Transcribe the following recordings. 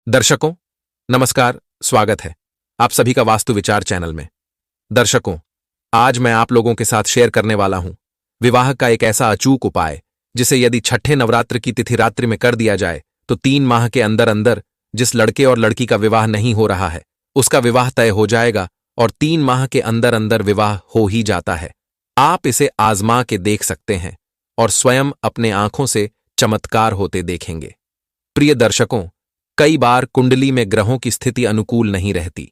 दर्शकों, नमस्कार, स्वागत है आप सभी का वास्तु विचार चैनल में। दर्शकों, आज मैं आप लोगों के साथ शेयर करने वाला हूं विवाह का एक ऐसा अचूक उपाय जिसे यदि छठे नवरात्र की तिथि रात्रि में कर दिया जाए तो 3 माह के अंदर अंदर जिस लड़के और लड़की का विवाह नहीं हो रहा है उसका विवाह तय हो जाएगा और 3 माह के अंदर अंदर विवाह हो ही जाता है। आप इसे आजमा के देख सकते हैं और स्वयं अपने आंखों से चमत्कार होते देखेंगे। प्रिय दर्शकों, कई बार कुंडली में ग्रहों की स्थिति अनुकूल नहीं रहती,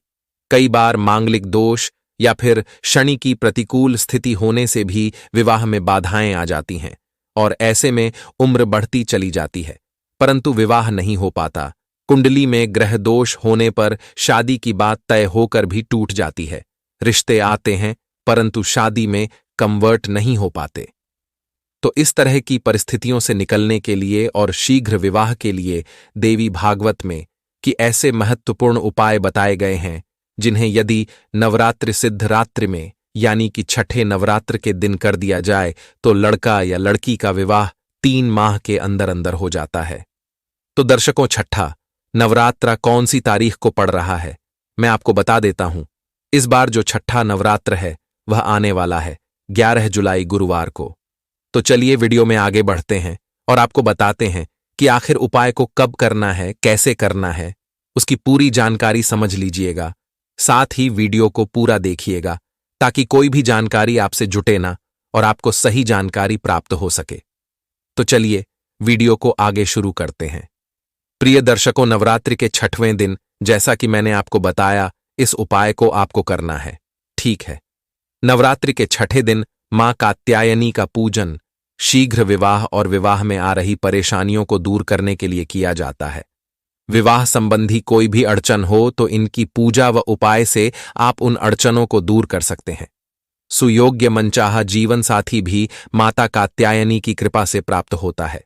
कई बार मांगलिक दोष या फिर शनि की प्रतिकूल स्थिति होने से भी विवाह में बाधाएं आ जाती हैं और ऐसे में उम्र बढ़ती चली जाती है परंतु विवाह नहीं हो पाता। कुंडली में ग्रह दोष होने पर शादी की बात तय होकर भी टूट जाती है, रिश्ते आते हैं परंतु शादी में कन्वर्ट नहीं हो पाते। तो इस तरह की परिस्थितियों से निकलने के लिए और शीघ्र विवाह के लिए देवी भागवत में कि ऐसे महत्वपूर्ण उपाय बताए गए हैं जिन्हें यदि नवरात्रि सिद्ध रात्रि में यानी कि छठे नवरात्र के दिन कर दिया जाए तो लड़का या लड़की का विवाह 3 माह के अंदर अंदर हो जाता है। तो दर्शकों, छठा नवरात्रा कौन सी तारीख को पड़ रहा है मैं आपको बता देता हूं। इस बार जो छठा नवरात्र है वह आने वाला है 11 जुलाई गुरुवार को। तो चलिए वीडियो में आगे बढ़ते हैं और आपको बताते हैं कि आखिर उपाय को कब करना है, कैसे करना है, उसकी पूरी जानकारी समझ लीजिएगा। साथ ही वीडियो को पूरा देखिएगा ताकि कोई भी जानकारी आपसे जुटे ना और आपको सही जानकारी प्राप्त हो सके। तो चलिए वीडियो को आगे शुरू करते हैं। प्रिय दर्शकों, नवरात्रि के 6वें दिन जैसा कि मैंने आपको बताया इस उपाय को आपको करना है। ठीक है, नवरात्रि के 6ठे दिन मां कात्यायनी का पूजन शीघ्र विवाह और विवाह में आ रही परेशानियों को दूर करने के लिए किया जाता है। विवाह संबंधी कोई भी अड़चन हो तो इनकी पूजा व उपाय से आप उन अड़चनों को दूर कर सकते हैं। सुयोग्य मनचाहा जीवन साथी भी माता कात्यायनी की कृपा से प्राप्त होता है।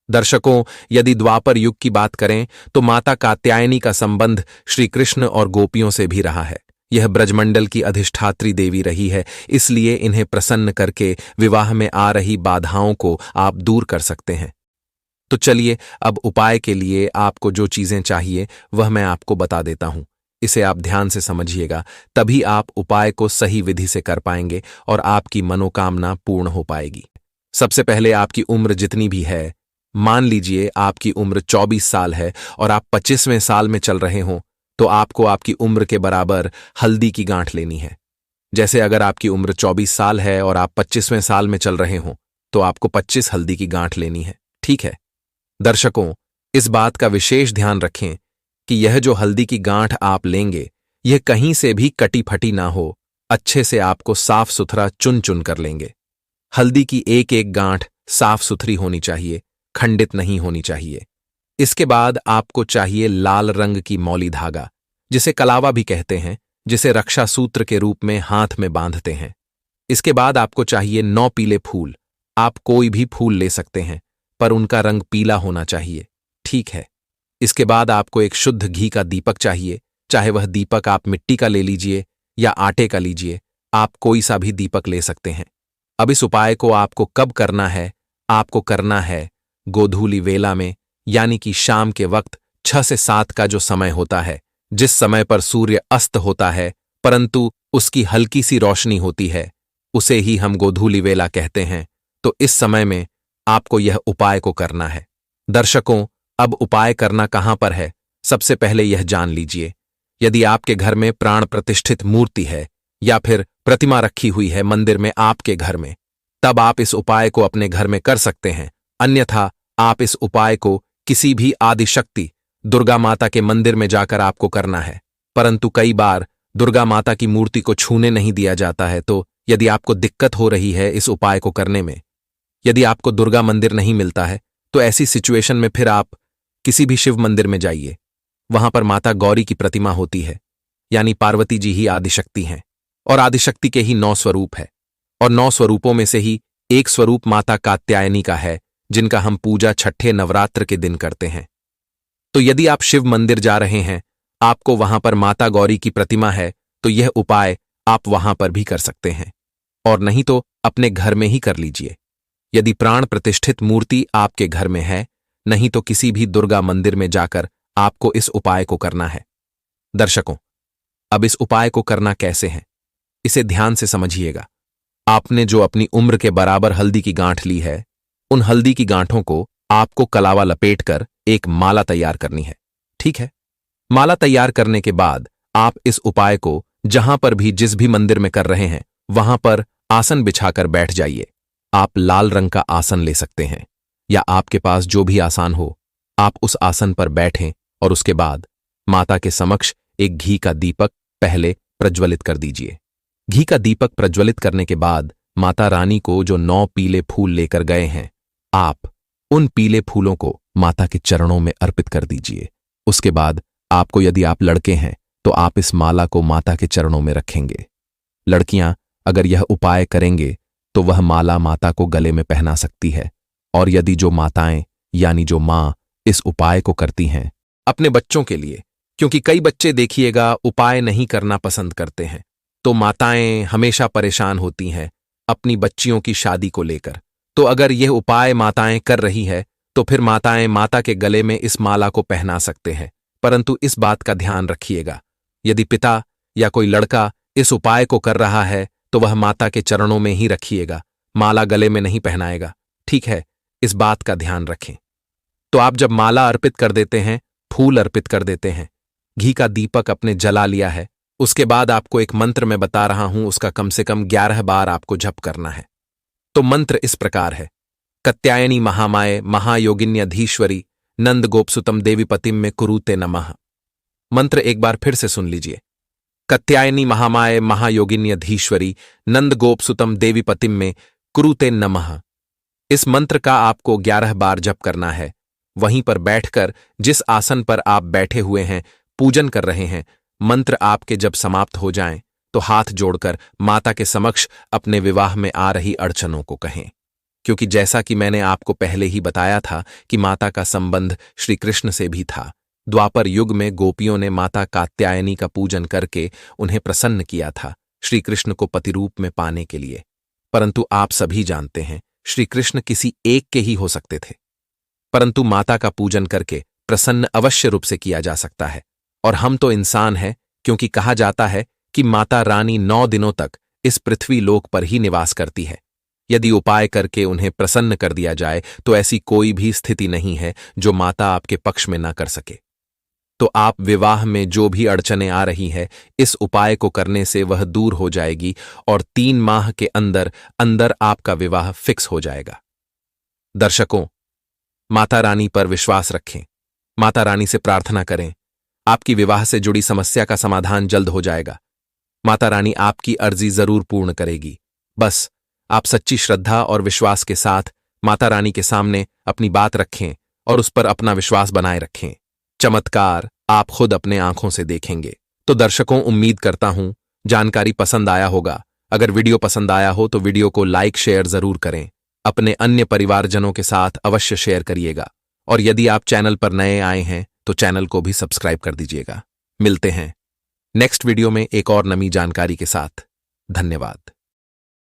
दर्शकों, यदि द्वापर युग की बात करें तो माता कात्यायनी का संबंध श्री कृष्ण और गोपियों से भी रहा है। यह ब्रजमंडल की अधिष्ठात्री देवी रही है, इसलिए इन्हें प्रसन्न करके विवाह में आ रही बाधाओं को आप दूर कर सकते हैं। तो चलिए अब उपाय के लिए आपको जो चीजें चाहिए वह मैं आपको बता देता हूं। इसे आप ध्यान से समझिएगा, तभी आप उपाय को सही विधि से कर पाएंगे और आपकी मनोकामना पूर्ण हो पाएगी। सबसे पहले आपकी उम्र जितनी भी है, मान लीजिए आपकी उम्र 24 साल है और आप 25वें साल में चल रहे हों तो आपको आपकी उम्र के बराबर हल्दी की गांठ लेनी है। जैसे अगर आपकी उम्र 24 साल है और आप 25वें साल में चल रहे हों तो आपको 25 हल्दी की गांठ लेनी है। ठीक है दर्शकों, इस बात का विशेष ध्यान रखें कि यह जो हल्दी की गांठ आप लेंगे यह कहीं से भी कटी फटी ना हो, अच्छे से आपको साफ सुथरा चुन चुन कर लेंगे। हल्दी की एक एक गांठ साफ सुथरी होनी चाहिए, खंडित नहीं होनी चाहिए। इसके बाद आपको चाहिए लाल रंग की मौली धागा, जिसे कलावा भी कहते हैं, जिसे रक्षा सूत्र के रूप में हाथ में बांधते हैं। इसके बाद आपको चाहिए 9 पीले फूल। आप कोई भी फूल ले सकते हैं पर उनका रंग पीला होना चाहिए। ठीक है, इसके बाद आपको एक शुद्ध घी का दीपक चाहिए, चाहे वह दीपक आप मिट्टी का ले लीजिए या आटे का लीजिए, आप कोई सा भी दीपक ले सकते हैं। अब इस उपाय को आपको कब करना है? आपको करना है गोधूली वेला में, यानी कि शाम के वक्त 6 से 7 का जो समय होता है, जिस समय पर सूर्य अस्त होता है परंतु उसकी हल्की सी रोशनी होती है, उसे ही हम गोधूली वेला कहते हैं। तो इस समय में आपको यह उपाय को करना है। दर्शकों, अब उपाय करना कहां पर है, सबसे पहले यह जान लीजिए। यदि आपके घर में प्राण प्रतिष्ठित मूर्ति है या फिर प्रतिमा रखी हुई है मंदिर में आपके घर में, तब आप इस उपाय को अपने घर में कर सकते हैं। अन्यथा आप इस उपाय को किसी भी आदिशक्ति दुर्गा माता के मंदिर में जाकर आपको करना है, परंतु कई बार दुर्गा माता की मूर्ति को छूने नहीं दिया जाता है। तो यदि आपको दिक्कत हो रही है इस उपाय को करने में, यदि आपको दुर्गा मंदिर नहीं मिलता है तो ऐसी सिचुएशन में फिर आप किसी भी शिव मंदिर में जाइए। वहां पर माता गौरी की प्रतिमा होती है, यानी पार्वती जी ही आदिशक्ति हैं और आदिशक्ति के ही 9 स्वरूप है और 9 स्वरूपों में से ही एक स्वरूप माता कात्यायनी का है, जिनका हम पूजा छठे नवरात्र के दिन करते हैं। तो यदि आप शिव मंदिर जा रहे हैं, आपको वहां पर माता गौरी की प्रतिमा है, तो यह उपाय आप वहां पर भी कर सकते हैं और नहीं तो अपने घर में ही कर लीजिए। यदि प्राण प्रतिष्ठित मूर्ति आपके घर में है, नहीं तो किसी भी दुर्गा मंदिर में जाकर आपको इस उपाय को करना है। दर्शकों, अब इस उपाय को करना कैसे है, इसे ध्यान से समझिएगा। आपने जो अपनी उम्र के बराबर हल्दी की गांठ ली है, उन हल्दी की गांठों को आपको कलावा लपेटकर एक माला तैयार करनी है। ठीक है? माला तैयार करने के बाद आप इस उपाय को जहां पर भी जिस भी मंदिर में कर रहे हैं वहां पर आसन बिछाकर बैठ जाइए। आप लाल रंग का आसन ले सकते हैं या आपके पास जो भी आसान हो, आप उस आसन पर बैठें और उसके बाद माता के समक्ष एक घी का दीपक पहले प्रज्वलित कर दीजिए। घी का दीपक प्रज्वलित करने के बाद माता रानी को जो 9 पीले फूल लेकर गए हैं, आप उन पीले फूलों को माता के चरणों में अर्पित कर दीजिए। उसके बाद आपको, यदि आप लड़के हैं तो आप इस माला को माता के चरणों में रखेंगे। लड़कियां अगर यह उपाय करेंगे तो वह माला माता को गले में पहना सकती है। और यदि जो माताएं यानी जो मां इस उपाय को करती हैं अपने बच्चों के लिए, क्योंकि कई बच्चे देखिएगा उपाय नहीं करना पसंद करते हैं, तो माताएं हमेशा परेशान होती हैं अपनी बच्चियों की शादी को लेकर। तो अगर यह उपाय माताएं कर रही है तो फिर माताएं माता के गले में इस माला को पहना सकते हैं। परंतु इस बात का ध्यान रखिएगा, यदि पिता या कोई लड़का इस उपाय को कर रहा है तो वह माता के चरणों में ही रखिएगा, माला गले में नहीं पहनाएगा। ठीक है? इस बात का ध्यान रखें। तो आप जब माला अर्पित कर देते हैं, फूल अर्पित कर देते हैं, घी का दीपक अपने जला लिया है, उसके बाद आपको एक मंत्र मैं बता रहा हूं, उसका कम से कम 11 बार आपको जप करना है। तो मंत्र इस प्रकार है। कत्यायनी महामाये महायोगिन्यधीश्वरी नंद गोपसुतम देवीपतिम में कुरुते नमः। मंत्र एक बार फिर से सुन लीजिए। कत्यायनी महामाये महायोगिन्यधीश्वरी नंद गोपसुतम देवीपतिम में कुरुते नमः। इस मंत्र का आपको 11 बार जप करना है। वहीं पर बैठकर जिस आसन पर आप बैठे हुए हैं, पूजन कर रहे हैं, मंत्र आपके जब समाप्त हो जाएं तो हाथ जोड़कर माता के समक्ष अपने विवाह में आ रही अड़चनों को कहें। क्योंकि जैसा कि मैंने आपको पहले ही बताया था कि माता का संबंध श्री कृष्ण से भी था। द्वापर युग में गोपियों ने माता कात्यायनी का पूजन करके उन्हें प्रसन्न किया था श्री कृष्ण को पतिरूप में पाने के लिए। परंतु आप सभी जानते हैं श्री कृष्ण किसी एक के ही हो सकते थे, परंतु माता का पूजन करके प्रसन्न अवश्य रूप से किया जा सकता है। और हम तो इंसान हैं, क्योंकि कहा जाता है कि माता रानी 9 दिनों तक इस पृथ्वी लोक पर ही निवास करती है। यदि उपाय करके उन्हें प्रसन्न कर दिया जाए तो ऐसी कोई भी स्थिति नहीं है जो माता आपके पक्ष में ना कर सके। तो आप विवाह में जो भी अड़चनें आ रही है, इस उपाय को करने से वह दूर हो जाएगी और 3 माह के अंदर अंदर आपका विवाह फिक्स हो जाएगा। दर्शकों, माता रानी पर विश्वास रखें, माता रानी से प्रार्थना करें, आपकी विवाह से जुड़ी समस्या का समाधान जल्द हो जाएगा। माता रानी आपकी अर्जी जरूर पूर्ण करेगी। बस आप सच्ची श्रद्धा और विश्वास के साथ माता रानी के सामने अपनी बात रखें और उस पर अपना विश्वास बनाए रखें। चमत्कार आप खुद अपने आंखों से देखेंगे। तो दर्शकों, उम्मीद करता हूं जानकारी पसंद आया होगा। अगर वीडियो पसंद आया हो तो वीडियो को लाइक शेयर जरूर करें। अपने अन्य परिवारजनों के साथ अवश्य शेयर करिएगा। और यदि आप चैनल पर नए आए हैं तो चैनल को भी सब्सक्राइब कर दीजिएगा। मिलते हैं नेक्स्ट वीडियो में एक और नई जानकारी के साथ। धन्यवाद।